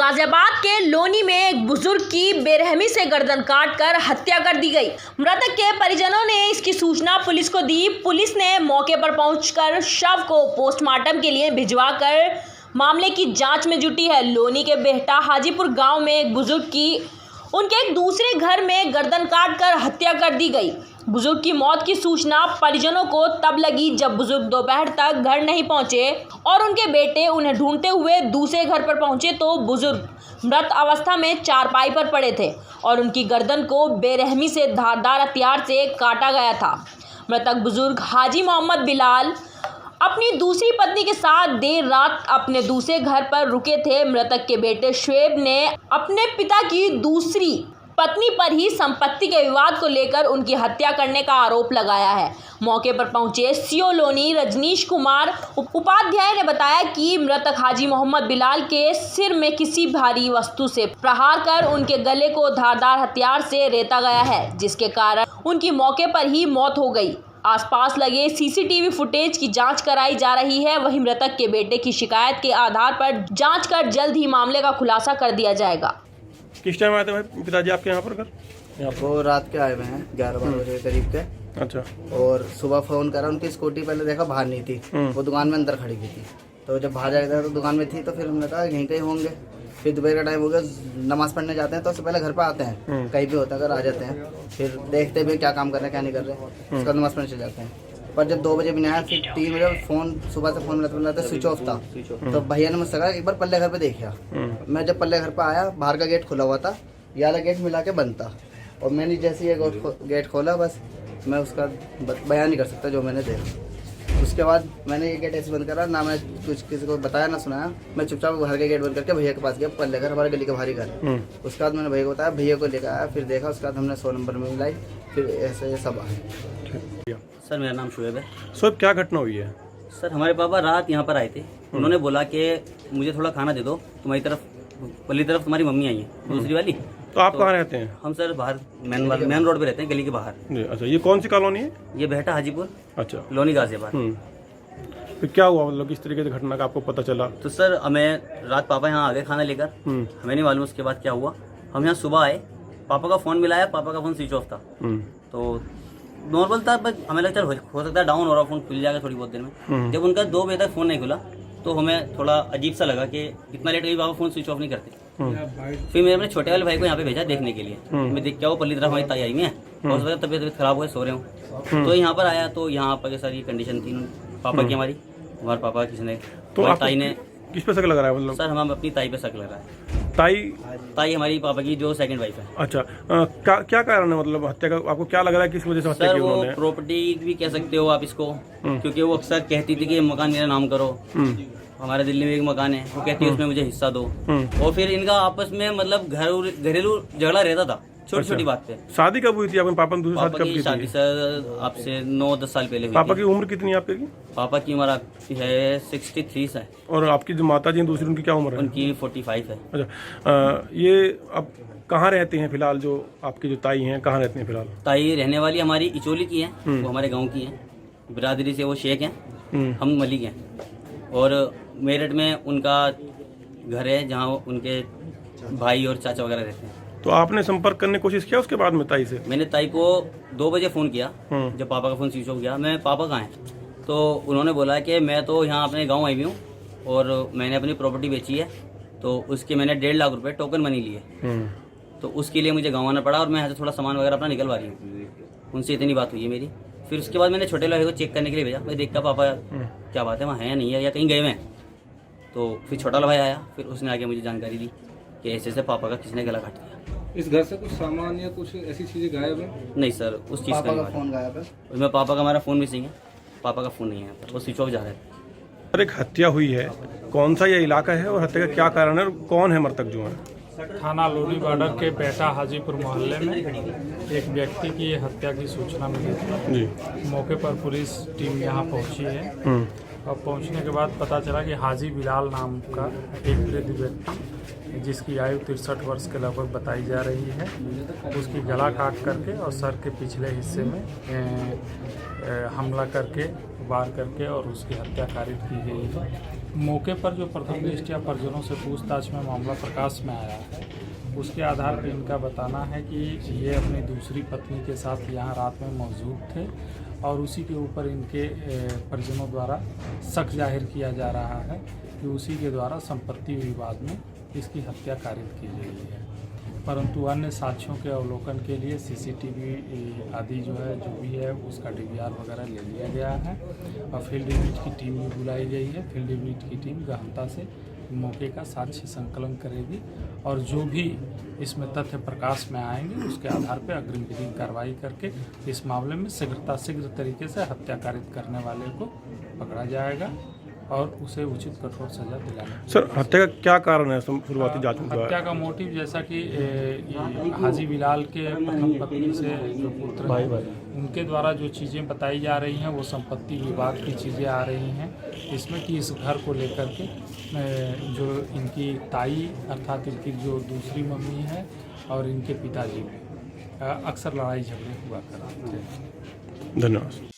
गाजियाबाद के लोनी में एक बुजुर्ग की बेरहमी से गर्दन काटकर हत्या कर दी गई। मृतक के परिजनों ने इसकी सूचना पुलिस को दी। पुलिस ने मौके पर पहुंचकर शव को पोस्टमार्टम के लिए भिजवाकर मामले की जांच में जुटी है। लोनी के बेहटा हाजीपुर गांव में एक बुजुर्ग की उनके एक दूसरे घर में गर्दन काटकर हत्या कर दी गई। बुजुर्ग की मौत की सूचना परिजनों को तब लगी जब बुजुर्ग दोपहर तक घर नहीं पहुंचे और उनके बेटे उन्हें ढूंढते हुए दूसरे घर पर पहुंचे तो बुजुर्ग मृत अवस्था में चारपाई पर पड़े थे और उनकी गर्दन को बेरहमी से धारदार हथियार से काटा गया था। मृतक बुजुर्ग हाजी मोहम्मद बिलाल अपनी दूसरी पत्नी के साथ देर रात अपने दूसरे घर पर रुके थे। मृतक के बेटे शुएब ने अपने पिता की दूसरी पत्नी पर ही संपत्ति के विवाद को लेकर उनकी हत्या करने का आरोप लगाया है। मौके पर पहुंचे सीओ लोनी रजनीश कुमार उपाध्याय ने बताया कि मृतक हाजी मोहम्मद बिलाल के सिर में किसी भारी वस्तु से प्रहार कर उनके गले को धारदार हथियार से रेता गया है, जिसके कारण उनकी मौके पर ही मौत हो गई। आसपास लगे सीसीटीवी फुटेज की जांच कराई जा रही है। वहीं मृतक के बेटे की शिकायत के आधार पर जांच कर जल्द ही मामले का खुलासा कर दिया जाएगा। किस टाइम आए थे भाई पिताजी आपके यहाँ पर? वो रात के आए हुए हैं 11-12 बजे के करीब के। अच्छा। और सुबह फोन करा, उनकी स्कूटी पहले देखा बाहर नहीं थी, वो दुकान में अंदर खड़ी हुई थी। तो जब बाहर जाया तो दुकान में थी, तो फिर हमने कहा यहीं कहीं होंगे। फिर दोपहर का टाइम हो गया, नमाज पढ़ने जाते हैं तो उससे पहले घर पर आते हैं, कहीं भी होता है अगर आ जाते हैं, फिर देखते भी क्या काम कर रहे हैं क्या नहीं कर रहे, उसका नमाज पढ़ने चले जाते हैं। पर जब 2 बजे भी नहीं आया, फिर 3 बजे फोन सुबह से फोन मिलाते स्विच ऑफ था। तो भैया ने मुझसे कहा एक बार पल्ले घर पे देखा। मैं जब पल्ले घर पे आया, बाहर का गेट खुला हुआ था, ये वाला गेट मिला के बंद था, और मैंने जैसे ये गेट खोला, बस मैं उसका बयान नहीं कर सकता जो मैंने देखा। उसके बाद मैंने ये गेट ऐसे बंद करा, ना मैं कुछ किसी को बताया ना सुनाया, मैं चुपचाप घर के गेट बंद करके भैया के पास गया, पल्ले घर हमारे गली का भारी घर। उसके बाद मैंने भैया को बताया, भैया को लेकर आया, फिर देखा, उसके बाद हमने 100 नंबर में मिलाई, फिर ऐसे ये सब आए। सर मेरा नाम शुएब है। शुएब, क्या घटना हुई है? सर हमारे पापा रात यहाँ पर आए थे, उन्होंने बोला कि मुझे थोड़ा खाना दे दो, तुम्हारी तरफ पल्ली तरफ तुम्हारी मम्मी आई है दूसरी वाली। तो आप कहाँ रहते हैं? हम सर बाहर मेन रोड पे रहते हैं, गली के बाहर। अच्छा, ये कौन सी कॉलोनी है? ये बेहटा हाजीपुर, अच्छा, लोनी गाजियाबाद। फिर क्या हुआ, मतलब किस तरीके से घटना का आपको पता चला? तो सर हमें रात पापा यहाँ आ गए खाना लेकर, हमें नहीं मालूम उसके बाद क्या हुआ। हम यहाँ सुबह आए, पापा का फोन मिलाया, पापा का फोन स्विच ऑफ था। तो नॉर्मल था, बस हमें लगता है हो सकता है डाउन हो रहा, फोन खुल जाएगा थोड़ी बहुत देर में। जब उनका 2 बजे तक फोन नहीं खुला तो हमें थोड़ा अजीब सा लगा कि इतना लेट हुई, पापा फोन स्विच ऑफ नहीं करते। फिर मैंने अपने छोटे वाले भाई को यहाँ पे भेजा देखने के लिए। मैं देख क्या वो पल्ली तरफ हमारी ताई आई है और उसके बाद तबीयत खराब हुई, सो रहे हूँ। तो यहाँ पर आया तो यहाँ पर सर ये कंडीशन थी पापा की, हमारे पापा किसने तो ताई ने। किस पे शक लग रहा है मतलब? सर हम अपनी ताई पे शक लग रहा है। ताई हमारी पापा की जो सेकंड वाइफ है। अच्छा, क्या कारण है मतलब हत्या का? आपको क्या लग रहा है किस वजह से हत्या की उन्होंने? सर वो प्रॉपर्टी भी कह सकते हो आप इसको, क्योंकि वो अक्सर कहती थी कि मकान मेरा नाम करो। हमारे दिल्ली में एक मकान है, वो कहती है उसमें मुझे हिस्सा दो। और फिर इनका आपस में मतलब घरेलू झगड़ा रहता था छोटी छोटी बात पे। शादी कब हुई थी आपके पापा ने? दूसरी शादी कब की थी? शादी सर आपसे 9-10 साल पहले हुई। पापा की उम्र कितनी है आपके? पापा की उम्र आपकी है 63 है। और आपकी जो माता जी हैं दूसरी, उनकी क्या उम्र है? उनकी 45 है। अच्छा, ये अब कहाँ रहते हैं फिलहाल? जो आपकी जो ताई हैं कहाँ रहती हैं फिलहाल? ताई रहने वाली हमारी इचोली की है, वो हमारे गाँव की है, बिरादरी से वो शेख हैं, हम मलिक हैं। और मेरठ में उनका घर है जहाँ उनके भाई और चाचा वगैरह रहते हैं। तो आपने संपर्क करने की कोशिश किया उसके बाद में ताई से? मैंने ताई को 2 बजे फ़ोन किया, जब पापा का फ़ोन स्विच ऑफ गया। मैं पापा कहाँ हैं? तो उन्होंने बोला कि मैं तो यहाँ अपने गांव आई हुई हूँ और मैंने अपनी प्रॉपर्टी बेची है, तो उसके मैंने 1.5 लाख रुपए टोकन मनी लिए, तो उसके लिए मुझे गाँव आना पड़ा और मैं यहाँ से थोड़ा सामान वगैरह अपना निकलवा रही हूँ। उनसे इतनी बात हुई है मेरी। फिर उसके बाद मैंने छोटे भाई को चेक करने के लिए भेजा, मैं देखता पापा क्या बात है, वहाँ है या नहीं है या कहीं गए हैं। तो फिर छोटा भाई आया, फिर उसने आगे मुझे जानकारी दी कि ऐसे पापा का किसी ने गला काट दिया। इस घर से कुछ सामान या कुछ ऐसी चीजें गायब है? नहीं सर, उस चीज़ का फोन गायब है। उसमें पापा का हमारा फ़ोन मिसिंग है, पापा का फ़ोन नहीं है, वो स्विच ऑफ जा रहा है। सर एक हत्या हुई है, कौन सा ये इलाका है और हत्या का क्या कारण है और कौन है मृतक जो है? थाना लोनी बॉर्डर के बेहटा हाजीपुर मोहल्ले में एक व्यक्ति की हत्या की सूचना मिली थी। मौके पर पुलिस टीम यहाँ पहुँची है और पहुँचने के बाद पता चला कि हाजी बिलाल नाम का एक वृद्ध व्यक्ति, जिसकी आयु 63 वर्ष के लगभग बताई जा रही है, उसकी गला काट करके और सर के पिछले हिस्से में हमला करके वार करके और उसकी हत्या कारित की गई है। मौके पर जो प्रथम दृष्टया परिजनों से पूछताछ में मामला प्रकाश में आया है, उसके आधार पर इनका बताना है कि ये अपनी दूसरी पत्नी के साथ यहाँ रात में मौजूद थे और उसी के ऊपर इनके परिजनों द्वारा शक जाहिर किया जा रहा है कि उसी के द्वारा संपत्ति विवाद में इसकी हत्या कारित की गई है। परंतु अन्य साक्ष्यों के अवलोकन के लिए सीसीटीवी आदि जो भी है उसका डीवीआर वगैरह ले लिया गया है और फील्ड यूनिट की टीम भी बुलाई गई है। फील्ड यूनिट की टीम गहनता से मौके का साक्ष्य संकलन करेगी और जो भी इसमें तथ्य प्रकाश में आएंगे उसके आधार पर अग्रिम विधिक कार्रवाई करके इस मामले में शीघ्र तरीके से हत्या कारित करने वाले को पकड़ा जाएगा और उसे उचित कठोर सजा दिलानी। सर हत्या का क्या कारण है शुरुआती जांच में? हत्या का मोटिव जैसा कि हाजी बिलाल के प्रथम पत्नी से जो पुत्र हैं उनके द्वारा जो चीज़ें बताई जा रही हैं वो संपत्ति विवाद की चीज़ें आ रही हैं इसमें कि इस घर को लेकर के जो इनकी ताई अर्थात इनकी जो दूसरी मम्मी है और इनके पिताजी में अक्सर लड़ाई झगड़े हुआ करते थे। धन्यवाद।